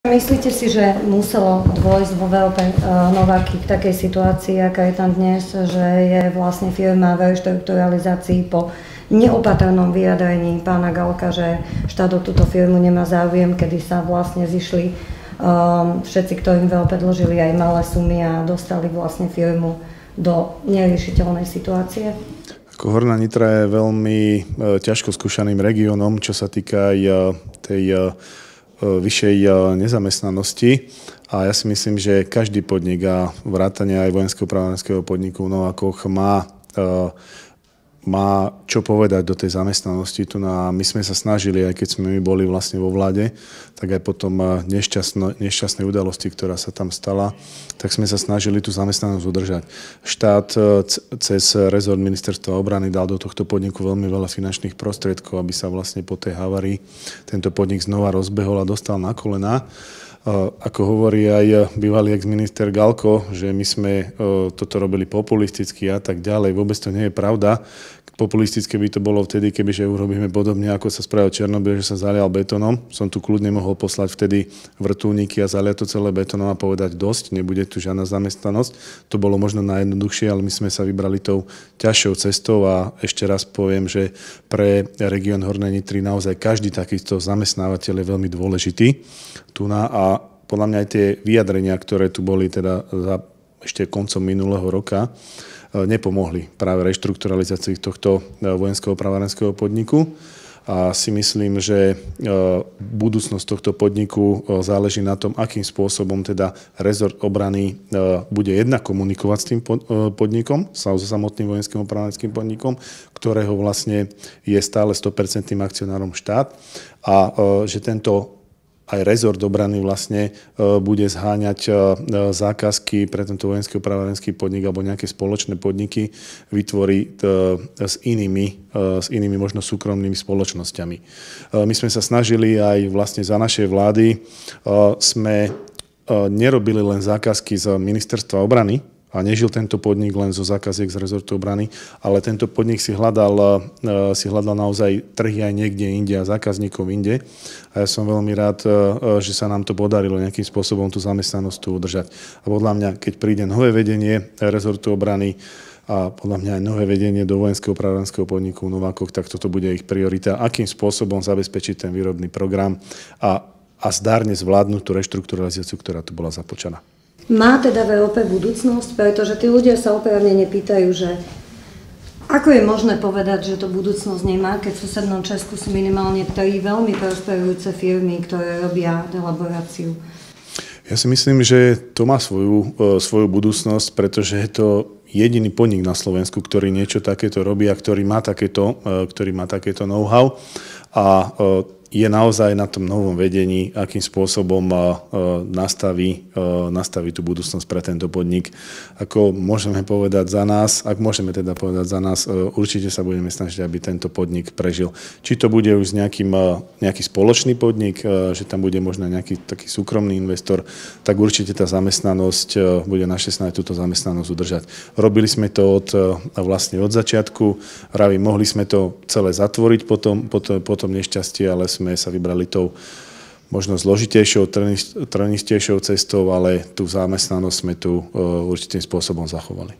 Myslíte si, že muselo dôjsť vo VOP Nováky k takej situácii, aká je tam dnes, že je vlastne firma v reštrukturalizácii po neopatrnom vyjadrení pána Galka, že štát o túto firmu nemá záujem, kedy sa vlastne zišli všetci, ktorým VOP dlžili aj malé sumy a dostali vlastne firmu do neriešiteľnej situácie? Horná Nitra je veľmi ťažko skúšaným regiónom, čo sa týka aj tej vyššej nezamestnanosti. A ja si myslím, že každý podnik a vrátane aj vojenského pravárenského podniku v Novákoch má čo povedať do tej zamestnanosti. A my sme sa snažili, aj keď sme my boli vlastne vo vláde, tak aj potom nešťastnej udalosti, ktorá sa tam stala, tak sme sa snažili tú zamestnanosť udržať. Štát cez rezort ministerstva obrany dal do tohto podniku veľmi veľa finančných prostriedkov, aby sa vlastne po tej havárii tento podnik znova rozbehol a dostal na kolená. Ako hovorí aj bývalý ex-minister Galko, že my sme toto robili populisticky a tak ďalej. Vôbec to nie je pravda. Populistické by to bolo vtedy, kebyže urobíme podobne, ako sa spravil Černobyl, že sa zalial betónom. Som tu kľudne mohol poslať vtedy vrtuľníky a zaliať to celé betónom a povedať dosť, nebude tu žiadna zamestnanosť. To bolo možno najjednoduchšie, ale my sme sa vybrali tou ťažšou cestou a ešte raz poviem, že pre región Hornej Nitry naozaj každý takýto zamestnávateľ je veľmi dôležitý. A podľa mňa aj tie vyjadrenia, ktoré tu boli teda ešte koncom minulého roka, nepomohli práve reštrukturalizácii tohto vojenského pravárenského podniku. A si myslím, že budúcnosť tohto podniku záleží na tom, akým spôsobom teda rezort obrany bude jednak komunikovať s tým podnikom, so samotným vojenským pravárenským podnikom, ktorého vlastne je stále 100% akcionárom štát a že tento aj rezort obrany vlastne bude zháňať zákazky pre tento vojenský pravárenský podnik alebo nejaké spoločné podniky vytvorí s inými možno súkromnými spoločnosťami. My sme sa snažili aj vlastne za našej vlády sme nerobili len zákazky z ministerstva obrany, a nežil tento podnik len zo zákaziek z rezortu obrany, ale tento podnik si hľadal naozaj trhy aj niekde inde a zákazníkov inde. A ja som veľmi rád, že sa nám to podarilo nejakým spôsobom tú zamestnanosť tu udržať. A podľa mňa, keď príde nové vedenie rezortu obrany a podľa mňa aj nové vedenie do vojenského pravárenského podniku v Novákoch, tak toto bude ich priorita. Akým spôsobom zabezpečiť ten výrobný program a zdárne zvládnuť tú reštrukturalizáciu, ktorá tu bola započaná. Má teda VOP budúcnosť, pretože tí ľudia sa oprávnene pýtajú, že ako je možné povedať, že to budúcnosť nemá, keď v susednom Česku sú minimálne 3 veľmi prosperujúce firmy, ktoré robia elaboráciu. Ja si myslím, že to má svoju budúcnosť, pretože je to jediný podnik na Slovensku, ktorý niečo takéto robí a ktorý má takéto know-how a je naozaj na tom novom vedení, akým spôsobom nastaví tú budúcnosť pre tento podnik. Ako môžeme povedať za nás, ak môžeme teda povedať za nás, určite sa budeme snažiť, aby tento podnik prežil. Či to bude už nejaký spoločný podnik, že tam bude možno nejaký taký súkromný investor, tak určite tá zamestnanosť bude naše snahy túto zamestnanosť udržať. Robili sme to vlastne od začiatku, mohli sme to celé zatvoriť potom nešťastie, ale sme sa vybrali tou možno zložitejšou, trnistejšou cestou, ale tú zamestnanosť sme tu určitým spôsobom zachovali.